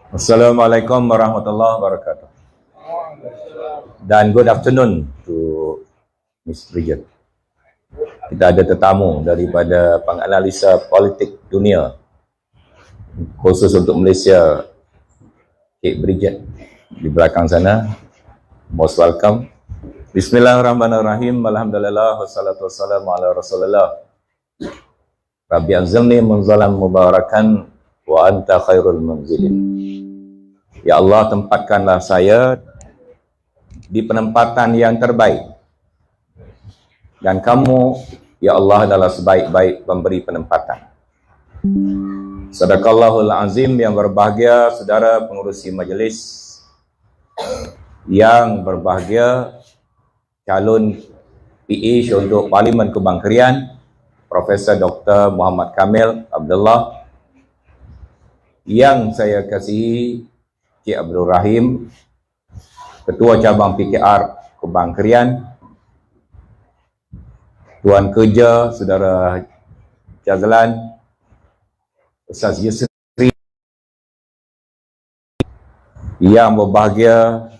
Assalamualaikum warahmatullahi wabarakatuh. Dan good afternoon to Miss Bridget. Kita ada tetamu daripada penganalisa politik dunia, khusus untuk Malaysia, Cik Bridget di belakang sana. Most welcome. Bismillahirrahmanirrahim. Alhamdulillah wassalatu wassalamu ala Rasulillah. Rabbi anzilni munzalan mubarakan wa anta khairul munzilin. Ya Allah, tempatkanlah saya di penempatan yang terbaik, dan kamu, ya Allah, adalah sebaik-baik pemberi penempatan. Sadaqallahul azim. Yang berbahagia saudara pengurusi majlis, yang berbahagia calon PH untuk Parlimen Kubang Krian, Profesor Dr. Muhammad Kamil Abdullah, yang saya kasihi Cik Abdul Rahim, Ketua Cabang PKR Kubang Krian, Tuan Kerja Saudara Jazlan, Ustaz Yusri, yang berbahagia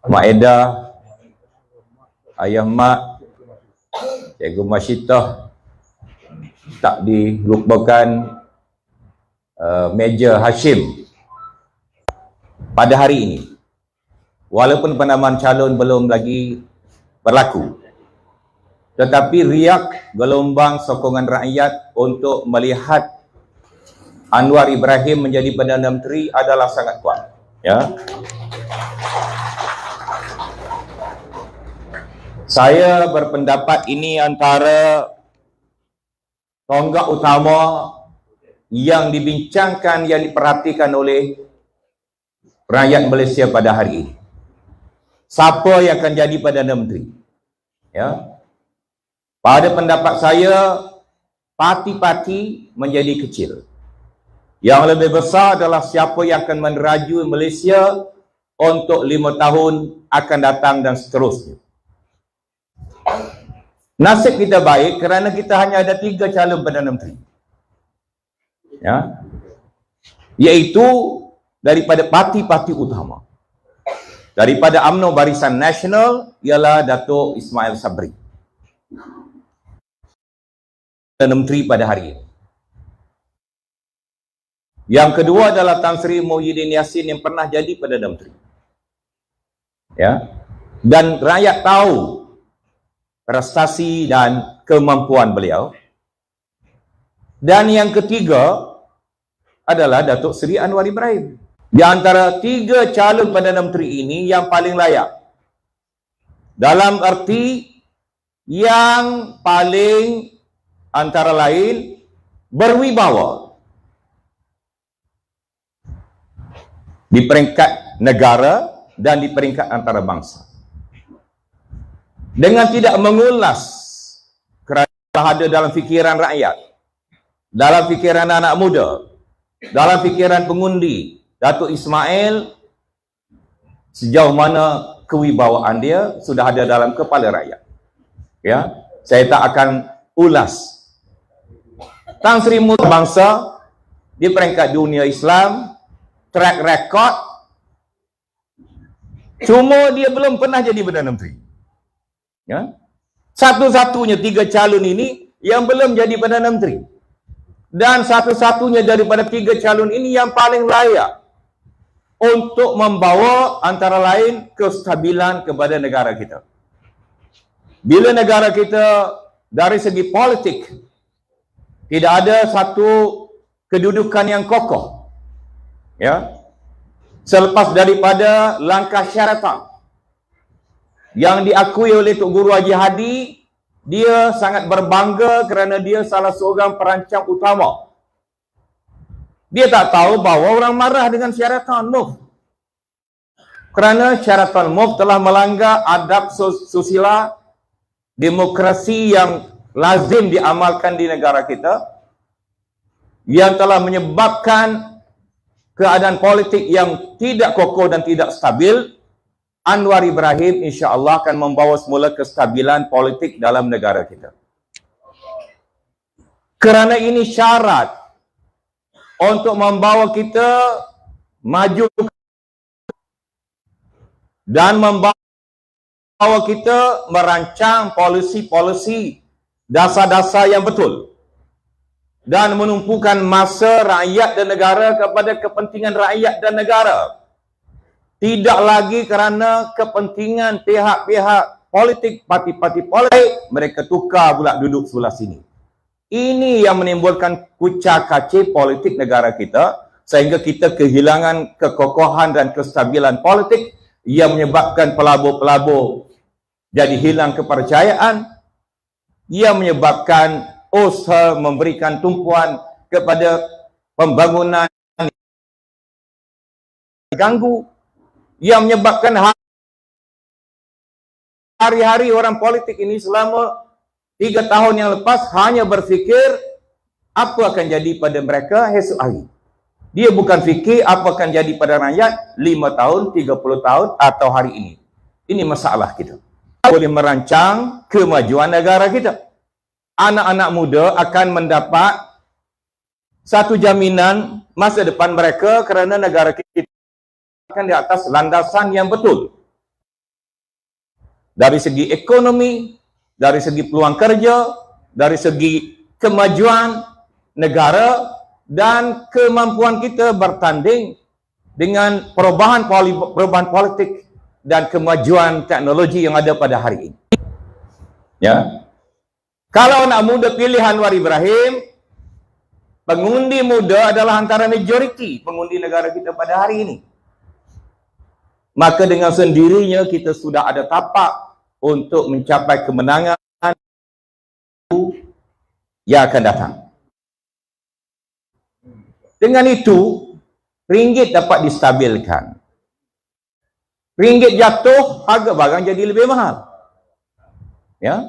Mak Eda, Ayah Mak, Cikgu Masyitah, tak dilupakan Meja Hashim pada hari ini. Walaupun penamaan calon belum lagi berlaku, tetapi riak gelombang sokongan rakyat untuk melihat Anwar Ibrahim menjadi Perdana Menteri adalah sangat kuat. Ya. Saya berpendapat ini antara tonggak utama yang dibincangkan, yang diperhatikan oleh rakyat Malaysia pada hari ini. Siapa yang akan jadi Perdana Menteri? Ya. Pada pendapat saya, parti-parti menjadi kecil. Yang lebih besar adalah siapa yang akan meneraju Malaysia untuk 5 tahun akan datang dan seterusnya. Nasib kita baik kerana kita hanya ada 3 calon Perdana Menteri. Ya. Iaitu daripada parti-parti utama. Daripada UMNO Barisan Nasional ialah Datuk Ismail Sabri, Perdana Menteri pada hari ini. Yang kedua adalah Tan Sri Muhyiddin Yassin yang pernah jadi Perdana Menteri. Ya. Dan rakyat tahu prestasi dan kemampuan beliau. Dan yang ketiga adalah Datuk Seri Anwar Ibrahim. Di antara 3 calon Perdana Menteri ini yang paling layak, dalam arti yang paling antara lain berwibawa di peringkat negara dan di peringkat antarabangsa, dengan tidak mengulas kerana ada dalam fikiran rakyat, dalam fikiran anak muda, dalam fikiran pengundi. Datuk Ismail, sejauh mana kewibawaan dia sudah ada dalam kepala rakyat. Ya, saya tak akan ulas. Tan Sri Muhyiddin bangsa di peringkat dunia Islam, track record, cuma dia belum pernah jadi Perdana Menteri. Ya. Satu-satunya 3 calon ini yang belum jadi Perdana Menteri. Dan satu-satunya daripada 3 calon ini yang paling layak untuk membawa antara lain kestabilan kepada negara kita. Bila negara kita dari segi politik tidak ada satu kedudukan yang kokoh, ya, selepas daripada langkah Sheraton yang diakui oleh Tok Guru Haji Hadi, dia sangat berbangga kerana dia salah seorang perancang utama. Dia tak tahu bahawa orang marah dengan Sheraton Move, kerana Sheraton Move telah melanggar adab susila demokrasi yang lazim diamalkan di negara kita, yang telah menyebabkan keadaan politik yang tidak kokoh dan tidak stabil. Anwar Ibrahim insya-Allah akan membawa semula kestabilan politik dalam negara kita. Kerana ini syarat untuk membawa kita maju dan membawa kita merancang polisi-polisi dasar-dasar yang betul dan menumpukan masa rakyat dan negara kepada kepentingan rakyat dan negara. Tidak lagi kerana kepentingan pihak-pihak politik, parti-parti politik, mereka tukar pula duduk sebelah sini. Ini yang menimbulkan kucak-kacir politik negara kita, sehingga kita kehilangan kekokohan dan kestabilan politik yang menyebabkan pelabur-pelabur jadi hilang kepercayaan, yang menyebabkan usaha memberikan tumpuan kepada pembangunan ganggu, yang menyebabkan hari-hari orang politik ini selama 3 tahun yang lepas hanya berfikir apa akan jadi pada mereka esok hari. Dia bukan fikir apa akan jadi pada rakyat 5 tahun, 30 tahun atau hari ini. Ini masalah kita. Boleh merancang kemajuan negara kita. Anak-anak muda akan mendapat satu jaminan masa depan mereka kerana negara kita akan di atas landasan yang betul. Dari segi ekonomi, dari segi peluang kerja, dari segi kemajuan negara dan kemampuan kita bertanding dengan perubahan politik dan kemajuan teknologi yang ada pada hari ini. Ya. Kalau anak muda pilih Anwar Ibrahim, pengundi muda adalah antara majoriti pengundi negara kita pada hari ini. Maka dengan sendirinya kita sudah ada tapak untuk mencapai kemenangan yang akan datang. Dengan itu, ringgit dapat distabilkan. Ringgit jatuh, harga barang jadi lebih mahal. Ya,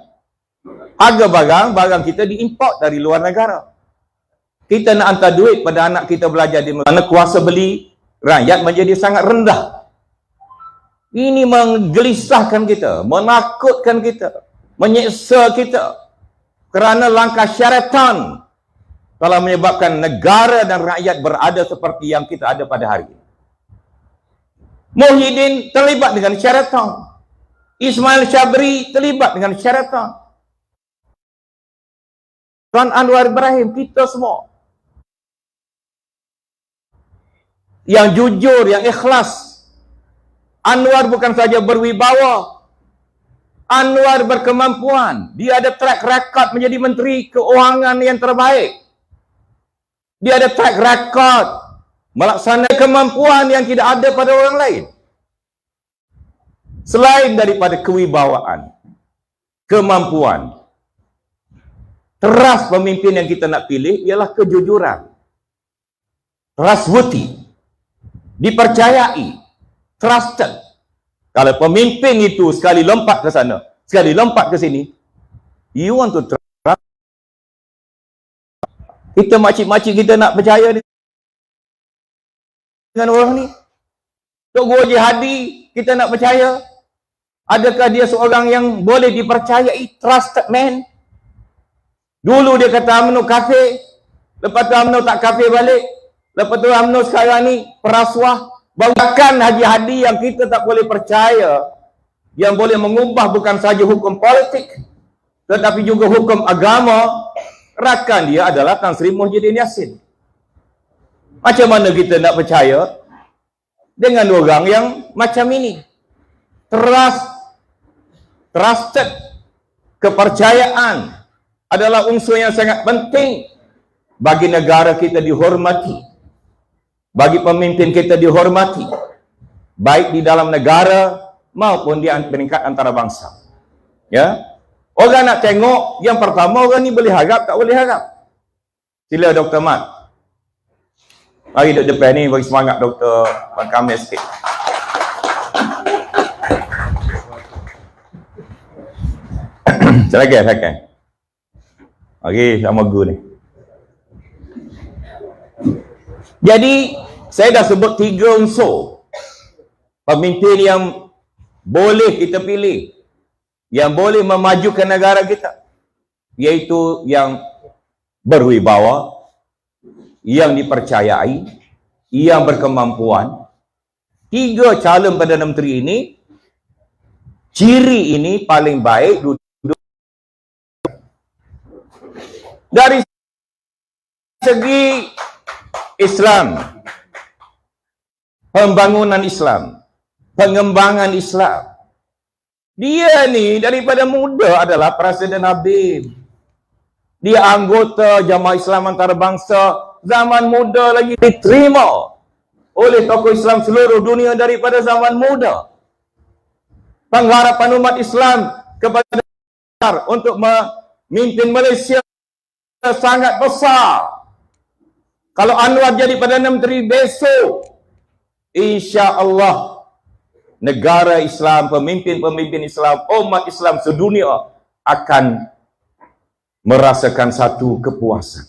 harga barang kita diimport dari luar negara. Kita nak hantar duit pada anak kita belajar di mana kuasa beli rakyat menjadi sangat rendah. Ini menggelisahkan kita, menakutkan kita, menyeksa kita. Kerana langkah syaitan telah menyebabkan negara dan rakyat berada seperti yang kita ada pada hari ini. Muhyiddin terlibat dengan syaitan. Ismail Syabri terlibat dengan syaitan. Tuan Anwar Ibrahim, kita semua yang jujur, yang ikhlas. Anwar bukan saja berwibawa, Anwar berkemampuan. Dia ada track record menjadi Menteri Keuangan yang terbaik. Dia ada track record melaksanakan kemampuan yang tidak ada pada orang lain. Selain daripada kewibawaan, kemampuan, teras pemimpin yang kita nak pilih ialah kejujuran, trustworthy, dipercayai, trusted. Kalau pemimpin itu sekali lompat ke sana, sekali lompat ke sini, you want to trust. Kita makcik-makcik kita nak percaya dengan orang ni. Tok Guru Haji Hadi, kita nak percaya. Adakah dia seorang yang boleh dipercayai, trusted man? Dulu dia kata UMNO kafir, lepas tu UMNO tak kafir balik. Lepas tu UMNO sekarang ni perasuah. Bahkan Haji Hadi yang kita tak boleh percaya, yang boleh mengubah bukan saja hukum politik, tetapi juga hukum agama, rakan dia adalah Tan Sri Muhyiddin Yassin. Macam mana kita nak percaya dengan orang yang macam ini? Trusted, kepercayaan adalah unsur yang sangat penting bagi negara kita dihormati. Bagi pemimpin kita dihormati, baik di dalam negara maupun di peringkat antarabangsa. Ya, orang nak tengok yang pertama, orang ni boleh harap tak boleh harap. Sila Dr. Mat. Mari duduk depan ni bagi semangat Dr. Mat Kamil sikit. Silakan. Okey, sama guru ni. Jadi, saya dah sebut 3 unsur pemimpin yang boleh kita pilih, yang boleh memajukan negara kita, iaitu yang berwibawa, yang dipercayai, yang berkemampuan. 3 calon Perdana Menteri ini, ciri ini paling baik duduk dari segi Islam, pembangunan Islam, pengembangan Islam. Dia ni daripada muda adalah Presiden Habib. Dia anggota Jamaah Islam Antarabangsa, zaman muda lagi diterima oleh tokoh Islam seluruh dunia daripada zaman muda. Pengharapan umat Islam kepada untuk memimpin Malaysia sangat besar. Kalau Anwar jadi Perdana Menteri besok, insya-Allah negara Islam, pemimpin-pemimpin Islam, umat Islam sedunia akan merasakan satu kepuasan.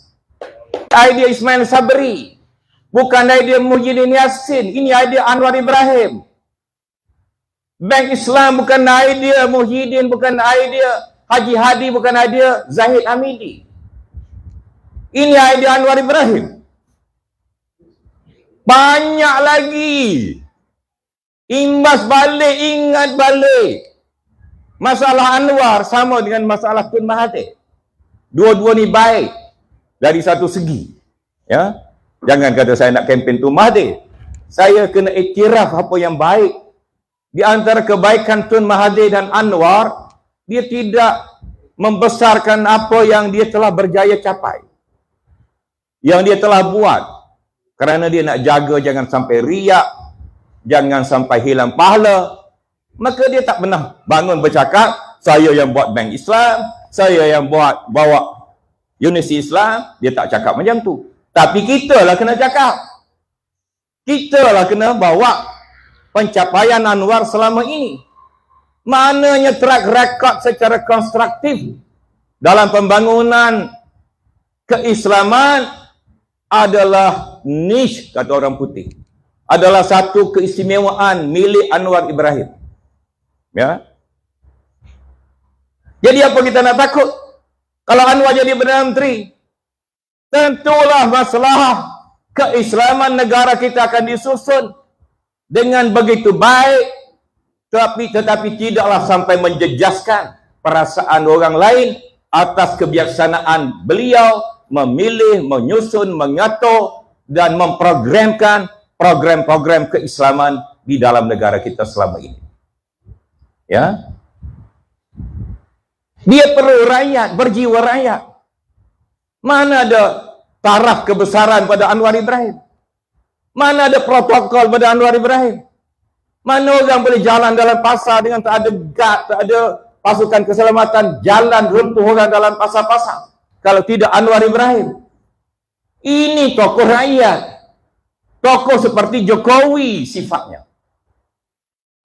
Idea Ismail Sabri, bukan idea Muhyiddin Yassin, ini idea Anwar Ibrahim. Bank Islam bukan idea Muhyiddin, bukan idea Haji Hadi, bukan idea Zahid Hamidi. Ini idea Anwar Ibrahim. Banyak lagi. Imbas balik, ingat balik. Masalah Anwar sama dengan masalah Tun Mahathir. Dua-dua ni baik dari satu segi. Ya, jangan kata saya nak kempen Tun Mahathir. Saya kena iktiraf apa yang baik. Di antara kebaikan Tun Mahathir dan Anwar, dia tidak membesarkan apa yang dia telah berjaya capai, yang dia telah buat, kerana dia nak jaga jangan sampai riak, jangan sampai hilang pahala. Maka dia tak pernah bangun bercakap, saya yang buat Bank Islam, saya yang bawa Universiti Islam. Dia tak cakap macam tu. Tapi kita lah kena cakap. Kita lah kena bawa pencapaian Anwar selama ini. Maknanya track record secara konstruktif dalam pembangunan keislaman adalah niche, kata orang putih. Adalah satu keistimewaan milik Anwar Ibrahim. Ya. Jadi apa kita nak takut? Kalau Anwar jadi Perdana Menteri, tentulah masalah keislaman negara kita akan disusun dengan begitu baik, tetapi tidaklah sampai menjejaskan perasaan orang lain atas kebijaksanaan beliau memilih, menyusun, mengatur dan memprogramkan program-program keislaman di dalam negara kita selama ini. Ya. Dia perlu rakyat, berjiwa rakyat. Mana ada taraf kebesaran pada Anwar Ibrahim? Mana ada protokol pada Anwar Ibrahim? Mana orang boleh jalan dalam pasar dengan tak ada guard, tak ada pasukan keselamatan, jalan runtuh orang dalam pasar-pasar kalau tidak Anwar Ibrahim? Ini tokoh rakyat. Tokoh seperti Jokowi sifatnya.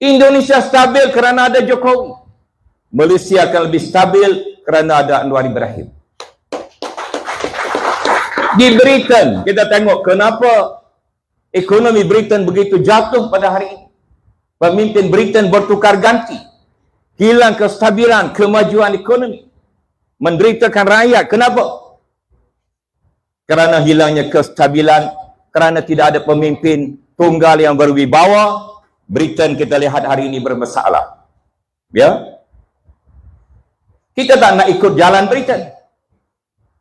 Indonesia stabil kerana ada Jokowi. Malaysia akan lebih stabil kerana ada Anwar Ibrahim. Di Britain, kita tengok kenapa ekonomi Britain begitu jatuh pada hari ini. Pemimpin Britain bertukar ganti. Hilang kestabilan, kemajuan ekonomi. Menderitakan rakyat. Kenapa? Kerana hilangnya kestabilan, kerana tidak ada pemimpin tunggal yang berwibawa. Britain kita lihat hari ini bermasalah. Ya? Kita tak nak ikut jalan Britain.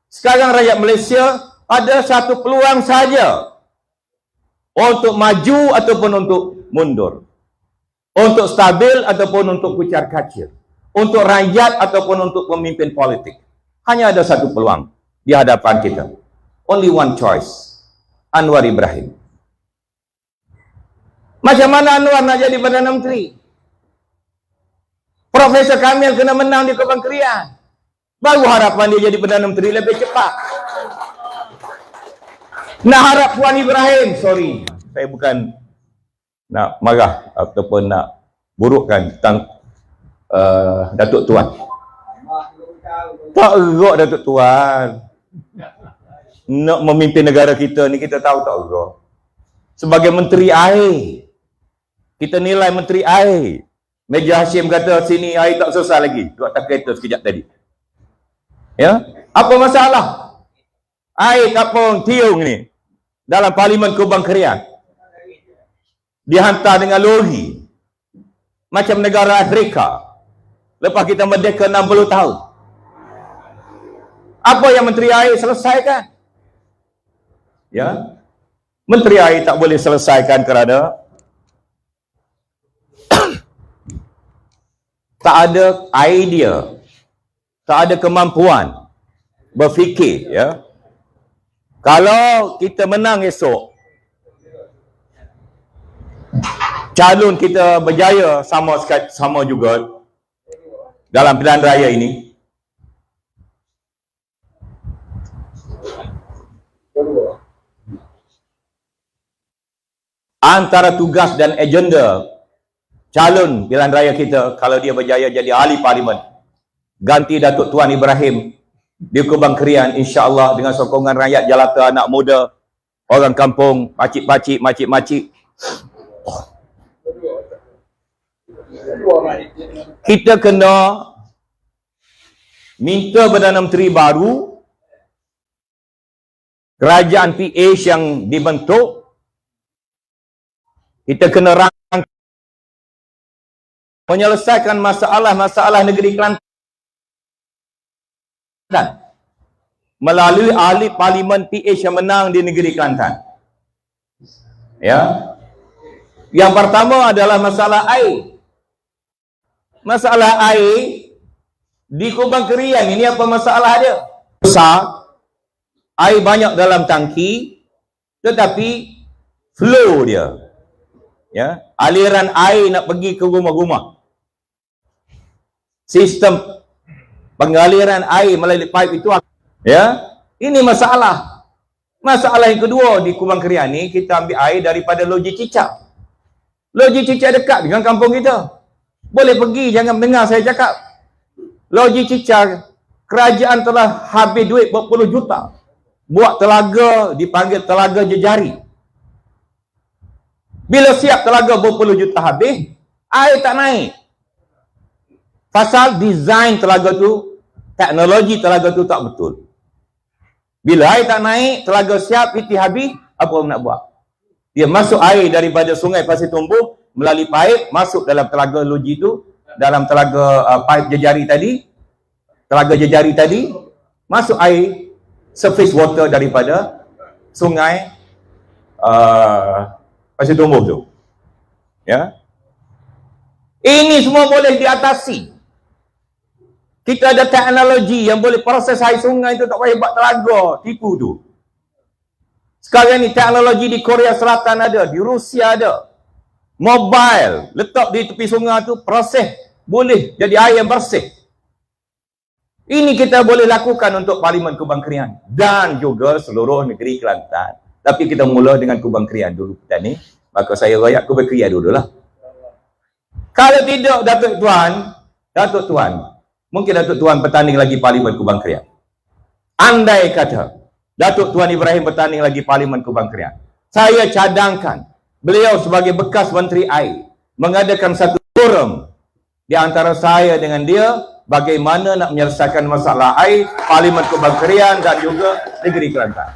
Sekarang rakyat Malaysia ada satu peluang saja untuk maju ataupun untuk mundur. Untuk stabil ataupun untuk kucar-kacir. Untuk rakyat ataupun untuk pemimpin politik. Hanya ada satu peluang di hadapan kita. Only one choice. Anwar Ibrahim. Macam mana Anwar nak jadi Perdana Menteri? Profesor Kamil kena menang di Kementerian. Baru harapan dia jadi Perdana Menteri lebih cepat. Nak harap Puan Ibrahim, sorry, saya bukan nak marah ataupun nak burukkan tentang Datuk Tuan. Tak erok Datuk Tuan. Nak memimpin negara kita ni kita tahu tak erok. Sebagai Menteri Air, kita nilai Menteri Air. Meja Hashim kata sini air tak selesai lagi. Duk atas kereta sekejap tadi. Ya? Apa masalah? Air Kampung Tiung ni dalam Parlimen Kubang Krian dihantar dengan lori macam negara Afrika lepas kita merdeka 60 tahun. Apa yang Menteri Air selesaikan? Ya, Menteri Air tak boleh selesaikan kerana tak ada idea, tak ada kemampuan berfikir. Ya, kalau kita menang esok, calon kita berjaya sama juga dalam pilihan raya ini, antara tugas dan agenda calon pilihan raya kita kalau dia berjaya jadi ahli parlimen ganti Datuk Tuan Ibrahim di Kubang Krian, insya-Allah dengan sokongan rakyat jelata, anak muda, orang kampung, pakcik-pakcik, makcik-makcik, kita kena minta Perdana Menteri baru, kerajaan PH yang dibentuk, kita kena rangka menyelesaikan masalah-masalah negeri Kelantan melalui ahli parlimen PH yang menang di negeri Kelantan. Ya. Yang pertama adalah masalah air. Masalah air di Kubang Krian ini apa masalah dia? Besar, air banyak dalam tangki, tetapi flow dia, ya, aliran air nak pergi ke rumah-rumah, sistem pengaliran air melalui pipe itu, ya, ini masalah. Masalah yang kedua di Kubang Krian ni, kita ambil air daripada Loji Cicak. Loji Cicak dekat dengan kampung kita, boleh pergi, jangan dengar saya cakap. Loji Cicak, kerajaan telah habis duit berpuluh juta buat telaga, dipanggil telaga jejari. Bila siap telaga berpuluh juta habis, air tak naik. Pasal design telaga tu, teknologi telaga tu tak betul. Bila air tak naik, telaga siap, piti habis, apa orang nak buat? Dia masuk air daripada sungai Pasir Tumbuh melalui pipe, masuk dalam telaga loji tu, dalam telaga pipe jejari tadi, masuk air surface water daripada sungai Pasir Tumbuh tu. Ya. Ini semua boleh diatasi. Kita ada teknologi yang boleh proses air sungai tu, tak payah buat telaga, tipu tu. Sekarang ni teknologi di Korea Selatan ada, di Rusia ada. Mobile, letak di tepi sungai tu, proses, boleh jadi air yang bersih. Ini kita boleh lakukan untuk Parlimen Kubang Krian dan juga seluruh negeri Kelantan. Tapi kita mula dengan Kubang Krian dulu kita ni, maka saya rakyat Kubang Krian dululah. Kalau tidak, Datuk Tuan, mungkin Datuk Tuan bertanding lagi Parlimen Kubang Krian. Andai kata Datuk Tuan Ibrahim bertanding lagi Parlimen Kubang Krian, saya cadangkan beliau sebagai bekas Menteri Air mengadakan satu forum di antara saya dengan dia, bagaimana nak menyelesaikan masalah air Parlimen Kubang Krian dan juga negeri Kelantan.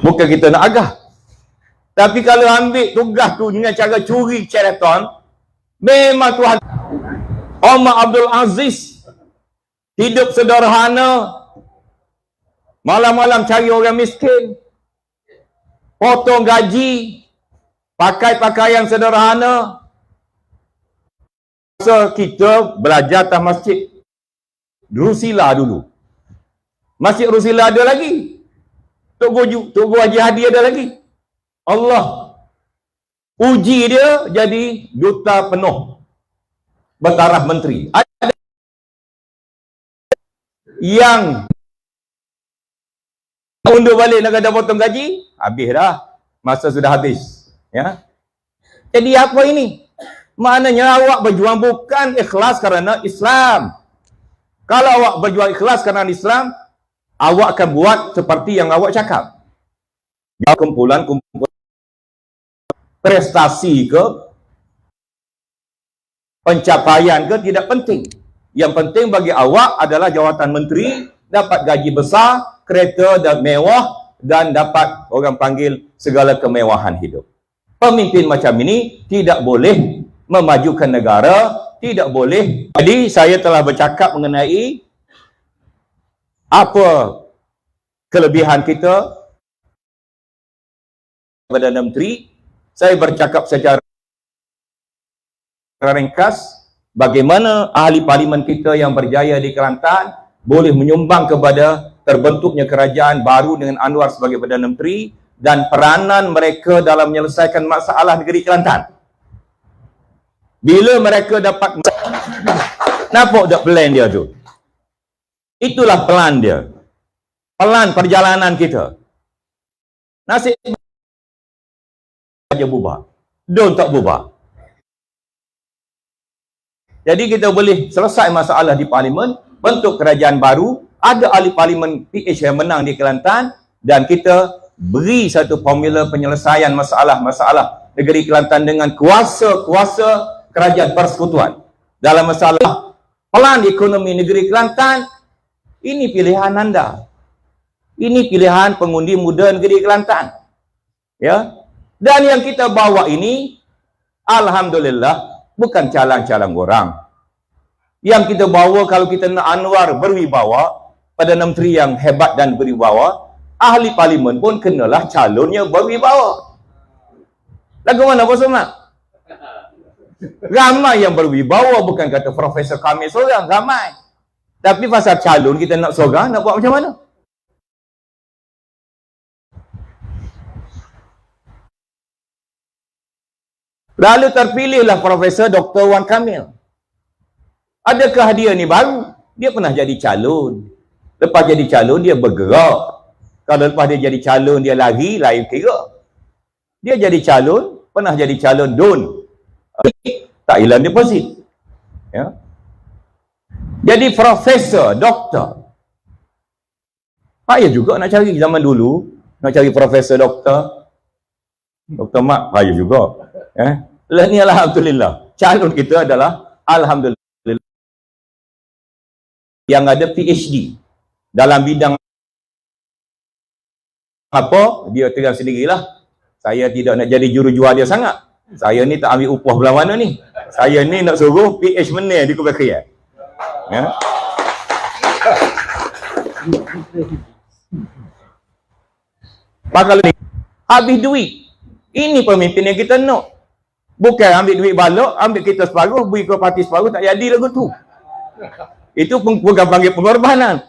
Bukan kita nak agah, tapi kalau ambil tugas tu dengan cara curi Sheraton, memang Tuhan. Omar Abdul Aziz hidup sederhana, malam-malam cari orang miskin, potong gaji, pakai pakaian sederhana. Masa kita belajar atas masjid Rusila dulu, Masjid Rusila ada lagi, Tok Haji Hadi ada lagi. Allah uji dia jadi duta penuh bertaraf menteri. Ada yang undur balik nak kata potong gaji, habis dah, masa sudah habis. Ya. Jadi apa ini? Maknanya awak berjuang bukan ikhlas kerana Islam. Kalau awak berjuang ikhlas kerana Islam, awak akan buat seperti yang awak cakap. Kumpulan prestasi ke, pencapaian ke, tidak penting. Yang penting bagi awak adalah jawatan menteri, dapat gaji besar, kereta dan mewah, dan dapat orang panggil segala kemewahan hidup. Pemimpin macam ini tidak boleh memajukan negara, tidak boleh. Jadi saya telah bercakap mengenai apa kelebihan kita Perdana Menteri. Saya bercakap secara ringkas bagaimana ahli parlimen kita yang berjaya di Kelantan boleh menyumbang kepada terbentuknya kerajaan baru dengan Anwar sebagai Perdana Menteri dan peranan mereka dalam menyelesaikan masalah negeri Kelantan. Bila mereka dapat nampak tak plan dia tu? Itulah plan dia. Pelan perjalanan kita. Nasib saja bubar. Don't tak bubar. Jadi kita boleh selesai masalah di parlimen, bentuk kerajaan baru, ada ahli parlimen PH yang menang di Kelantan, dan kita beri satu formula penyelesaian masalah-masalah negeri Kelantan dengan kuasa-kuasa kerajaan persekutuan. Dalam masalah pelan ekonomi negeri Kelantan, ini pilihan anda. Ini pilihan pengundi muda negeri Kelantan. Ya. Dan yang kita bawa ini, alhamdulillah, bukan calang-calang orang. Yang kita bawa, kalau kita nak Anwar berwibawa, Perdana Menteri yang hebat dan berwibawa, ahli parlimen pun kenalah calonnya berwibawa. Lagu mana Bos Mak? Ramai yang berwibawa, bukan kata Profesor Kamil seorang, ramai. Tapi pasal calon kita nak seorang, nak buat macam mana? Lalu terpilihlah Profesor Dr. Wan Kamil. Adakah dia ni baru? Dia pernah jadi calon. Lepas jadi calon, dia bergerak. Kalau lepas dia jadi calon, dia lari, lain kira. Dia jadi calon, pernah jadi calon DUN. Tak hilang deposit. Ya. Jadi Profesor, Doktor. Payah juga nak cari zaman dulu. Nak cari Profesor, Doktor. Dr. Mak, payah juga. Ni alhamdulillah. Calon kita adalah alhamdulillah yang ada PhD dalam bidang apa, dia terang sendirilah. Saya tidak nak jadi jurujual dia sangat. Saya ni tak ambil upah belah mana ni. Saya ni nak suruh PH mana di Kuala. Ya. Bakal ni habis duit. Ini pemimpin yang kita nak. Bukan ambil duit balok, ambil kita separuh, beri ke parti separuh, tak jadi lagu tu. Itu bukan panggil pengorbanan.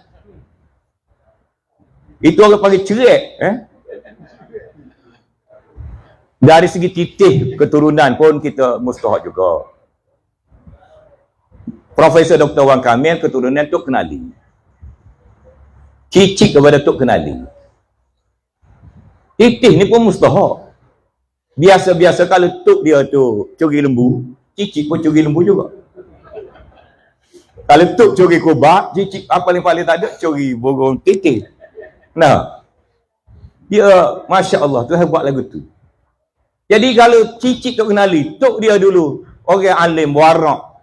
Itu orang panggil cerik. Dari segi titih keturunan pun kita mustahak juga. Profesor Dr. Wan Kamil keturunan Tok Kenali. Cicik kepada Tok Kenali. Titih ni pun mustahak. Biasa-biasa kalau tok dia tu curi lembu, cicik pun curi lembu juga. Kalau tok curi kubak, cicik apa paling tak ada, curi burung titik. Nah, dia Masya Allah, Tuhan buat lagu tu. Jadi kalau cicik tu kenali, tok dia dulu, orang alim, warak,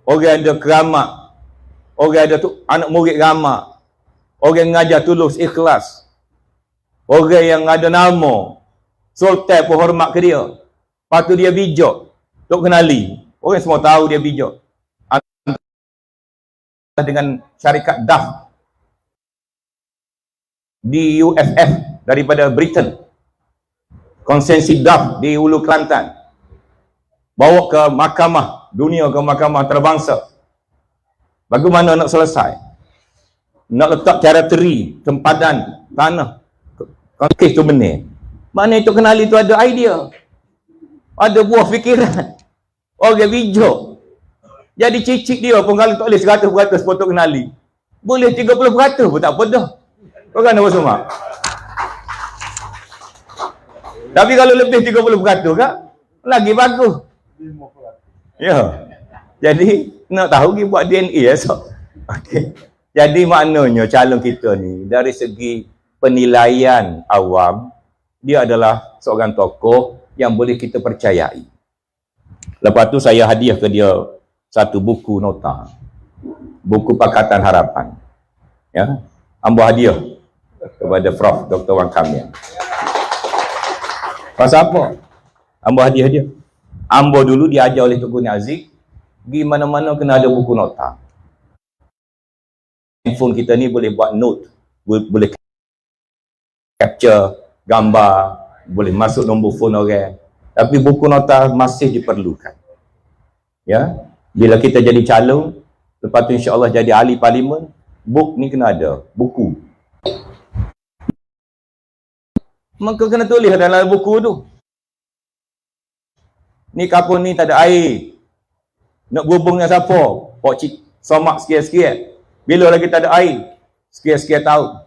orang ada keramat, orang ada tu, anak murid ramah, orang ngajar tulus, ikhlas, orang yang ada nama, Sultan pun hormat ke dia. Lepas tu dia bijak. Tok Kenali. Orang semua tahu dia bijak. Dengan syarikat DAF di UFF daripada Britain. Konsensi DAF di Hulu Kelantan. Bawa ke mahkamah dunia, ke mahkamah terbangsa. Bagaimana nak selesai? Nak letak teriteri, tempadan, tanah. Kes tu benar. Mana itu Kenali tu ada idea. Ada buah fikiran. Orang bijak. Jadi cicik dia pun kalau tak boleh 100% potong Kenali. Boleh 30% pun tak apa dah. Kau kan apa semua? Tapi kalau lebih 30% kak, lagi bagus. Ya. Jadi nak tahu pergi buat DNA esok. Okey. Jadi maknanya calon kita ni dari segi penilaian awam, dia adalah seorang tokoh yang boleh kita percayai. Lepas tu saya hadiah ke dia satu buku nota. buku Pakatan Harapan. Ya, ambo hadiah kepada Prof. Dr. Wan Kamil. Pasal apa? Ambo hadiah dia. Ambo dulu diajar oleh Tuan Guru Aziz, pergi mana-mana kena ada buku nota. Handphone kita ni boleh buat note, boleh capture gambar, boleh masuk nombor phone orang. Tapi buku nota masih diperlukan. Ya, bila kita jadi calon, lepas tu insya-Allah jadi ahli parlimen, buk ni kena ada, buku. Maka kena tulis dalam buku tu. Ni kapur ni tak ada air. Nak berhubung dengan siapa? Pok cik somak sikit-sikit. Bila lagi tak ada air? Sikit-sikit tahun.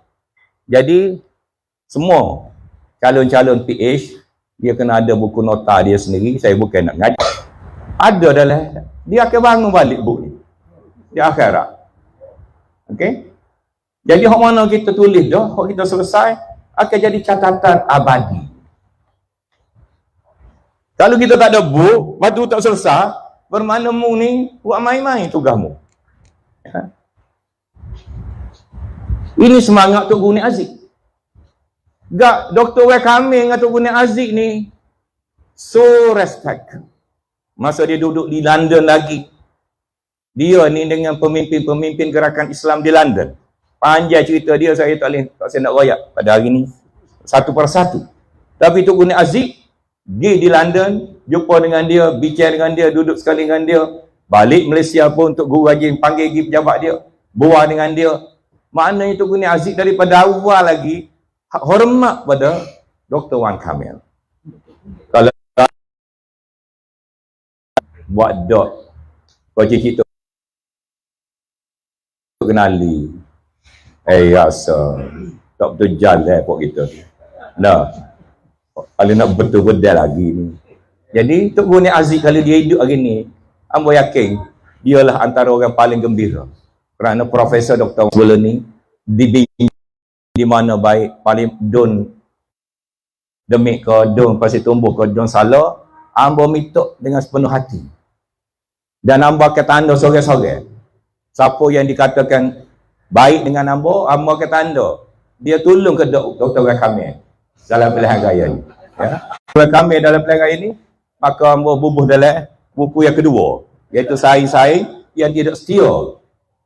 Jadi, semua calon-calon PH, dia kena ada buku nota dia sendiri. Saya bukan nak ngajar. Ada dalam. Dia akan bangun balik buku ni. Di akhirat. Okey? Jadi, hak mana kita tulis dah, hak kita selesai, akan jadi catatan abadi. Kalau kita tak ada buku, lepas tu tak selesai, bermakna mu ni buat main-main tugasmu. Ya. Ini semangat Tok Guru Aziz. Gak Dr. Wan Kamil dengan Tok Guru Aziz ni so respect. Masa dia duduk di London lagi, dia ni dengan pemimpin-pemimpin gerakan Islam di London. Panjang cerita dia, saya tak nak royak pada hari ni satu persatu. Tapi Tok Guru Aziz pergi di London, jumpa dengan dia, bicara dengan dia, duduk sekali dengan dia. Balik Malaysia pun Tok Guru Haji panggil pergi pejabat dia, buah dengan dia. Maknanya Tok Guru Aziz daripada awal lagi hormat pada Dr. Wan Kamil. Kalau buat dot, kau cik tu kenali. Rasa tak betul jalan pok kita. Nah, kalau nak betul-betul lagi ni. Jadi Tok Guru Aziz kalau dia hidup hari ni, ambo yakin dialah antara orang paling gembira. Kerana Profesor Dr. sebelum ni di mana baik paling don demik ke don pasal tumbuh ke don salah, ambo minta dengan sepenuh hati. Dan ambo akan tanda sore-sore. Siapa yang dikatakan baik dengan ambo akan tanda dia tolong ke Dr. Wan Kamil dalam pilihan raya ni. Ya. Wan Kamil dalam pilihan raya ni, maka ambo bubuh dalam buku yang kedua, iaitu saing-saing yang tidak setia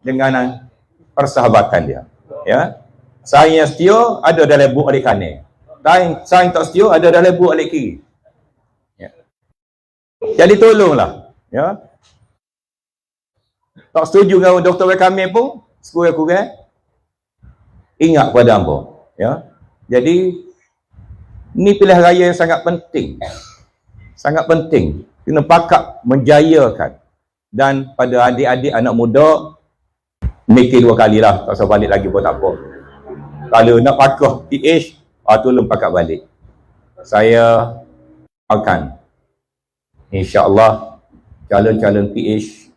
dengan persahabatan dia. Ya. Saing yang setia ada dalam buku alik kanan. Saing tak setia ada dalam buku alik kiri. Ya. Jadi tolonglah. Ya. Tak setuju dengan Dr. Wan Kamil pun, sekurang-kurang ingat pada ambo. Ya. Jadi ni pilihan raya yang sangat penting. Sangat penting. Kena pakat menjayakan. Dan pada adik-adik anak muda, mikir dua kali lah. Tak usah balik lagi pun tak apa. Kalau nak pakah PH, tolong pakat balik. Saya akan insya-Allah calon-calon PH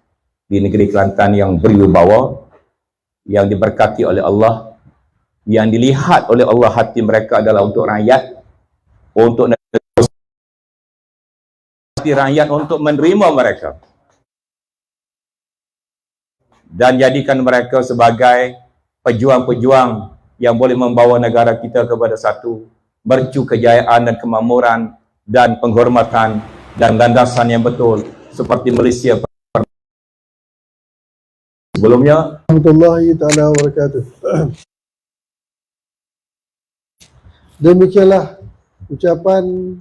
di negeri Kelantan yang berwibawa, yang diberkati oleh Allah, yang dilihat oleh Allah hati mereka adalah untuk rakyat, untuk hati rakyat untuk menerima mereka dan jadikan mereka sebagai pejuang-pejuang yang boleh membawa negara kita kepada satu mercu kejayaan dan kemakmuran dan penghormatan dan landasan yang betul seperti Malaysia sebelumnya. Warahmatullahi taala wabarakatuh. Demikianlah ucapan